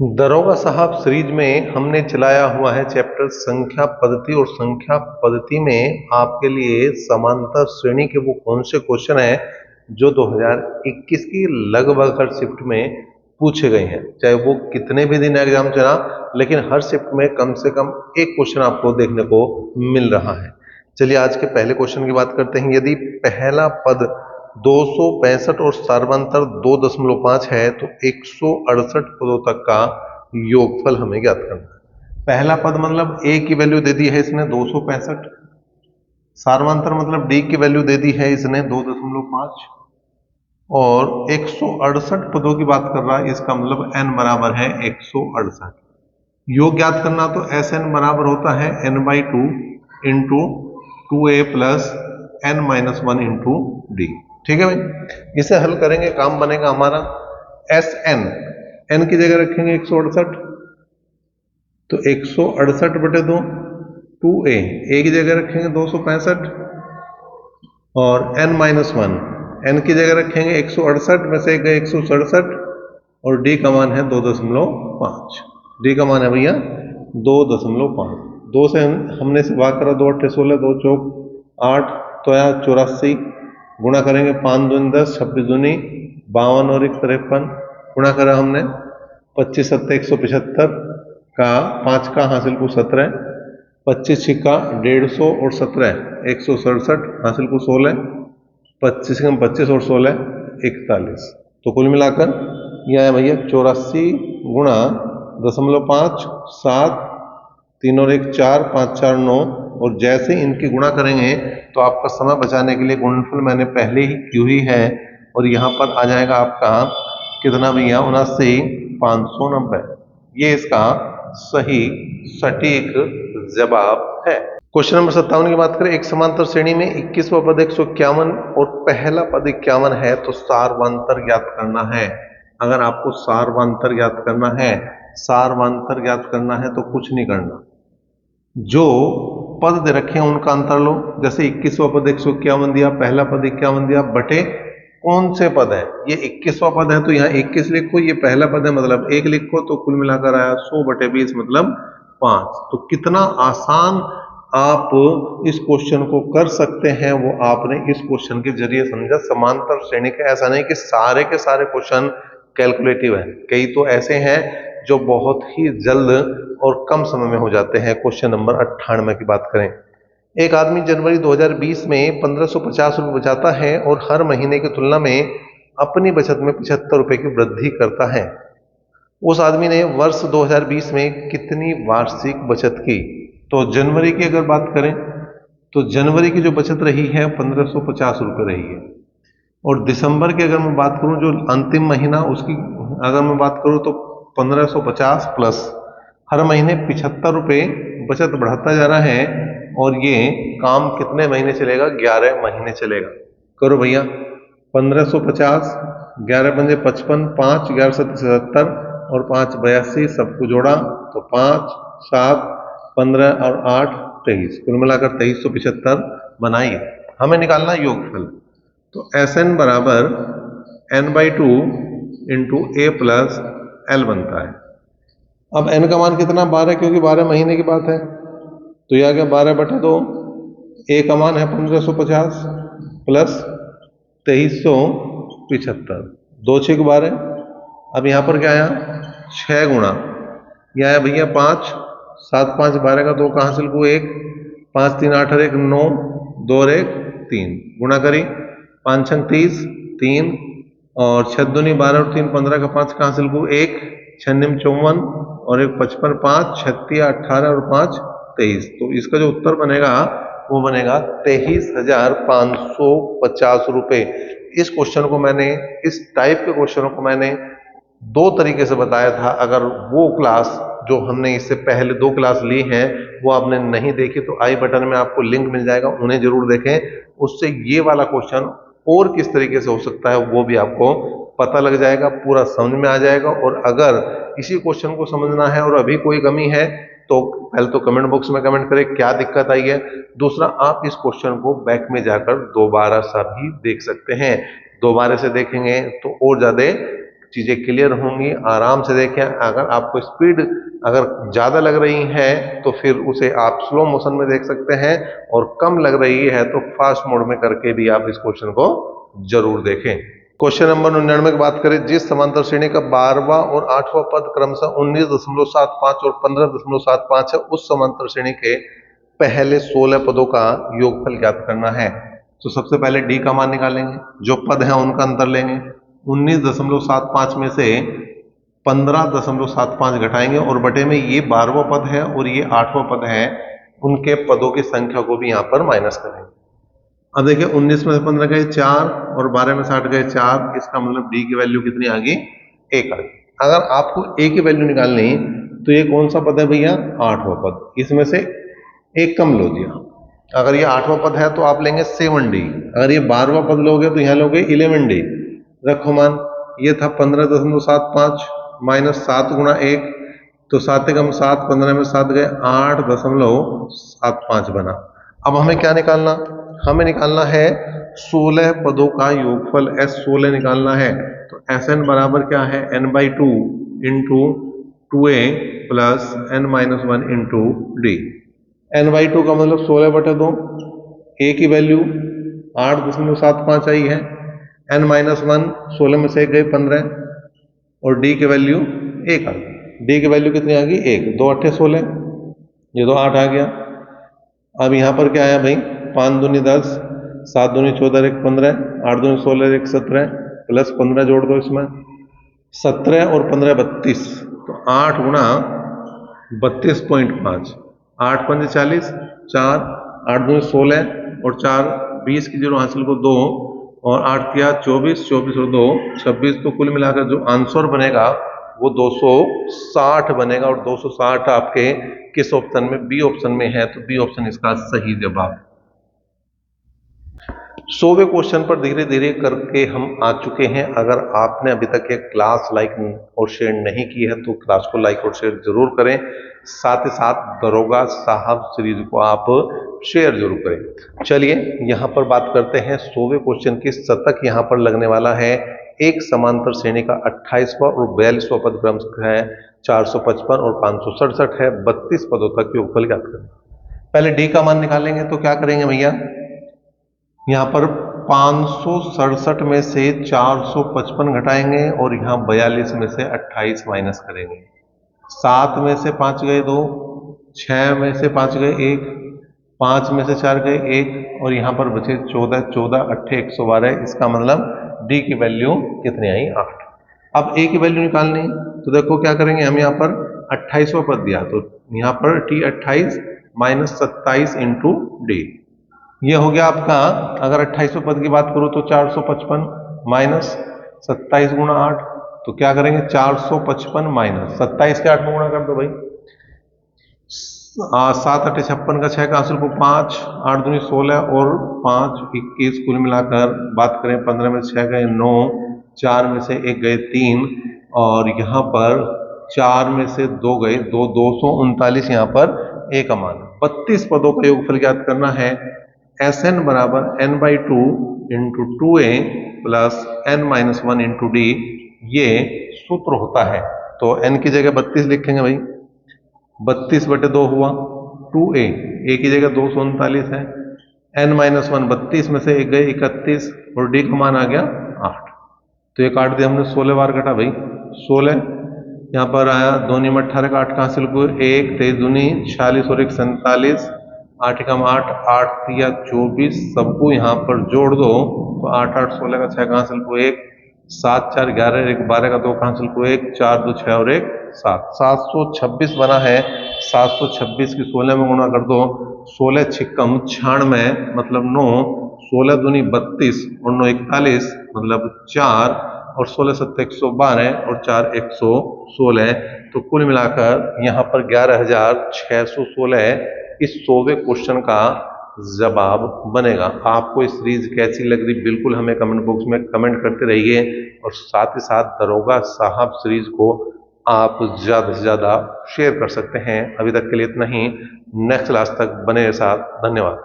दरोगा साहब सीरीज में हमने चलाया हुआ है चैप्टर संख्या पद्धति। और संख्या पद्धति में आपके लिए समांतर श्रेणी के वो कौन से क्वेश्चन हैं जो 2021 की लगभग हर शिफ्ट में पूछे गए हैं, चाहे वो कितने भी दिन एग्जाम चला, लेकिन हर शिफ्ट में कम से कम एक क्वेश्चन आपको देखने को मिल रहा है। चलिए आज के पहले क्वेश्चन की बात करते हैं। यदि पहला पद 265 और सार्वंतर 2.5 है तो 168 पदों तक का योगफल हमें ज्ञात करना है। पहला पद मतलब a की वैल्यू दे दी है इसने 265, सार्वंतर मतलब d की वैल्यू दे दी है इसने 2.5, और 168 पदों की बात कर रहा है, इसका मतलब n बराबर है 168। योग ज्ञात करना तो एस एन बराबर होता है n/2 into 2a plus n-1 into D. ठीक है भाई, इसे हल करेंगे, काम बनेगा हमारा एस एन, एन की जगह रखेंगे 168, तो 168 बटे 2, 2a, ए की जगह रखेंगे 265, और n-1, n की जगह रखेंगे 168 में से गए 167, और d का मान है 2.5। डी का मान है भैया 2.5। 2 से हमने से भाग करा, 2 अट्ठे 16, 2 चौक 8, तो या 84, गुणा करेंगे 5 दूनी 10, 26 दूनी 52 और 1 53, गुणा करा हमने 25 सत्ते 175 का 5 का हासिल को 17, 25 छिक्का 150 और 17 167 हासिल को 16, 25 कम 25 और 16 41, तो कुल मिलाकर यह है भैया 84 गुणा 0.5, 7, 3 और 1 4, 5 4 9, और जैसे इनकी गुणा करेंगे तो आपका समय बचाने के लिए गुणनफल मैंने पहले ही की हुई है, और यहाँ पर आ जाएगा आपका कितना भैया 79,590। ये इसका सही सटीक जवाब है। क्वेश्चन नंबर 57 की बात करें। एक समांतर श्रेणी में 21वां पद 151 और पहला पद 51 है तो सार्वंतर ज्ञात करना है। अगर आपको सार्वंतर ज्ञात करना है, सार्वंतर ज्ञात करना है तो कुछ नहीं करना, जो पद दे रखे हैं उनका अंतर लो। जैसे 21वां पद 151 दिया, पहला पद 51 दिया, बटे कौन से पद है, ये 21वां पद है तो यहाँ 21 लिखो, ये पहला पद है मतलब 1 लिखो, तो कुल मिलाकर आया 100 बटे 20 मतलब 5। तो कितना आसान आप इस क्वेश्चन को कर सकते हैं वो आपने इस क्वेश्चन के जरिए समझा। समांतर श्रेणी का ऐसा नहीं कि सारे के सारे क्वेश्चन कैलकुलेटिव है, कई तो ऐसे हैं जो बहुत ही जल्द और कम समय में हो जाते हैं। क्वेश्चन नंबर 98 की बात करें। एक आदमी जनवरी 2020 में 1550 रुपये बचाता है और हर महीने की तुलना में अपनी बचत में 75 रुपये की वृद्धि करता है। उस आदमी ने वर्ष 2020 में कितनी वार्षिक बचत की? तो जनवरी की अगर बात करें तो जनवरी की जो बचत रही है 1550 रुपये रही है, और दिसंबर की अगर मैं बात करूं जो अंतिम महीना उसकी अगर मैं बात करूं तो 1550 प्लस हर महीने 75 रुपये बचत बढ़ाता जा रहा है, और ये काम कितने महीने चलेगा? 11 महीने चलेगा। करो भैया, 1550, 11 पंजे 55, 5 11 सत्ते 77 और 5 82, सबको जोड़ा तो 5 7 15 और 8 23, कुल मिलाकर 2375 बनाइए। हमें निकालना योगफल, तो एस एन बराबर n/2 इंटू ए प्लस एल बनता है। अब n का मान कितना? 12, क्योंकि 12 महीने की बात है, तो यह आ गया 12 बटे 2। ए का मान है 1550 प्लस 2375, 2 6 12। अब यहाँ पर क्या आया? 6 गुणा, यह आया भैया 5, 7 5 12 का 2 का हासिल को 1, 5 3 8 और 1 9, 2 और 1 3, गुणा करी 5 6 30, 3 और 6 दूनी 12 और 3 15 का 5 का हासिल को 1, 6 निम 54 और 1 55, 5 36 18 और 5 23। तो इसका जो उत्तर बनेगा वो बनेगा 23,550 रुपये। इस क्वेश्चन को मैंने, इस टाइप के क्वेश्चनों को मैंने 2 तरीके से बताया था। अगर वो क्लास जो हमने इससे पहले 2 क्लास ली हैं वो आपने नहीं देखी तो आई बटन में आपको लिंक मिल जाएगा, उन्हें जरूर देखें। उससे ये वाला क्वेश्चन और किस तरीके से हो सकता है वो भी आपको पता लग जाएगा, पूरा समझ में आ जाएगा। और अगर इसी क्वेश्चन को समझना है और अभी कोई कमी है तो पहले तो कमेंट बॉक्स में कमेंट करें क्या दिक्कत आई है। दूसरा, आप इस क्वेश्चन को बैक में जाकर दोबारा सा भी देख सकते हैं। दोबारा से देखेंगे तो और ज्यादा चीजें क्लियर होंगी। आराम से देखें। अगर आपको स्पीड अगर ज्यादा लग रही है तो फिर उसे आप स्लो मोशन में देख सकते हैं, और कम लग रही है तो फास्ट मोड में करके भी आप इस क्वेश्चन को जरूर देखें। क्वेश्चन नंबर 99 की बात करें, जिस समांतर श्रेणी का 12वां और 8वां पद क्रमशः 19.75 और 15.75 है, उस समांतर श्रेणी के पहले 16 पदों का योगफल ज्ञात करना है। तो सबसे पहले डी का मान निकालेंगे, जो पद है उनका अंतर लेंगे। 19.75 में से 15.75 घटाएंगे और बटे में ये 12वां पद है और ये 8वां पद है, उनके पदों की संख्या को भी यहां पर माइनस करेंगे। अब देखिए 19 में से 15 गए 4 और 12 में 60 गए 4, इसका मतलब डी की वैल्यू कितनी आ गई? 1 आ गई। अगर आपको ए की वैल्यू निकालनी तो ये कौन सा पद है भैया? 8वां पद। इसमें से एक कम लो दिया। अगर ये 8वां पद है तो आप लेंगे 7D। अगर ये 12वां पद लोगे तो यहां लोगे 11D। रखो मान, ये था 15.75 माइनस 7 गुणा 1, तो 7 कम 7, 15 में 7 गए 8.75 बना। अब हमें क्या निकालना? हमें निकालना है 16 पदों का योगफल, S16 निकालना है। तो Sn बराबर क्या है? n/2 into 2a plus n-1 into D. n/2 का मतलब 16/2, a की वैल्यू 8.75 आई है, n-1 16 में से गए 15 और d की वैल्यू 1 आ गई। d की वैल्यू कितनी आ गई? 1। 2 8 16, ये तो 8 आ गया। अब यहाँ पर क्या आया भाई? 5 दूनी 10, 7 दूनी 14, 1 15, 8 दूनी 16, 1 17 प्लस 15 जोड़ दो इसमें, 17 और 15 32, तो 8 गुणा 32.5, 8 पंजे 40, 4, 8 दूनी 16 और 4 20 की जीरो हासिल को 2 और 8 किया 24, 24 और 2 26, तो कुल मिलाकर जो आंसर बनेगा वो 260 बनेगा। और 260 आपके किस ऑप्शन में? बी ऑप्शन में है, तो बी ऑप्शन इसका सही जवाब। 100वें क्वेश्चन पर धीरे धीरे करके हम आ चुके हैं। अगर आपने अभी तक ये क्लास लाइक और शेयर नहीं की है तो क्लास को लाइक और शेयर जरूर करें। साथ ही साथ दरोगा साहब सीरीज को आप शेयर जरूर करें। चलिए यहाँ पर बात करते हैं 100वें क्वेश्चन की। शतक यहाँ पर लगने वाला है। एक समांतर श्रेणी का 28वां और 42वां पद क्रम है 455 और 567 है। 32 पदों तक योगफल ज्ञात करें। पहले डी का मान निकालेंगे तो क्या करेंगे भैया? यहाँ पर 567 में से 455 घटाएंगे और यहाँ 42 में से 28 माइनस करेंगे। 7 में से 5 गए 2, 6 में से 5 गए 1, 5 में से 4 गए 1 और यहाँ पर बचे 14, 14 8 112। इसका मतलब डी की वैल्यू कितनी आई? 8। अब ए की वैल्यू निकालनी तो देखो क्या करेंगे हम। यहाँ पर 28वां पद दिया तो यहाँ पर टी 28 माइनस 27 इंटू डी, ये हो गया आपका। अगर 28वें पद की बात करूं तो 455 माइनस 27 गुणा 8, तो क्या करेंगे? 455 माइनस 27 के 8 में गुणा कर दो भाई। 7 8 56 का 6 का हासिल को 5, 8 दूनी 16 और 5 21, कुल मिलाकर बात करें 15 में 6 गए 9, 4 में से 1 गए 3 और यहाँ पर 4 में से 2 गए 2, 239 यहाँ पर ए का मान। 32 पदों का योगफल ज्ञात करना है। Sn बराबर n/2 into 2a plus n-1 into D, ये सूत्र होता है। तो n की जगह 32 लिखेंगे भाई, 32/2 हुआ। 2a, a की जगह 239 है, n-1 32 में से 1 गए 31 और डी का मान आ गया 8। तो ये काट दिया हमने, 16 बार कटा भाई 16। यहाँ पर आया 2 में 18 का 8 का हासिल को 1, 23 दूनी 46 और 1 47, 8 कम 8, 8 तिया 24, सबको यहाँ पर जोड़ दो तो 8 8 16 का 6 का हासिल को 1, 7 4 11, 1 12 का 2 का हासिल को 1, 4 2 6 और 1 7, 726 बना है। 726 की 16 में गुणा कर दो, 16 छिक्कम 96 मतलब 9, 16 दूनी 32 और 9 41 मतलब 4 और 16 7 112 और 4 116, तो कुल मिलाकर यहाँ पर 11,616 इस 100वें क्वेश्चन का जवाब बनेगा। आपको इस सीरीज कैसी लग रही बिल्कुल हमें कमेंट बॉक्स में कमेंट करते रहिए, और साथ ही साथ दरोगा साहब सीरीज को आप ज़्यादा से ज़्यादा शेयर कर सकते हैं। अभी तक के लिए इतना ही। नेक्स्ट क्लास तक बने साथ। धन्यवाद।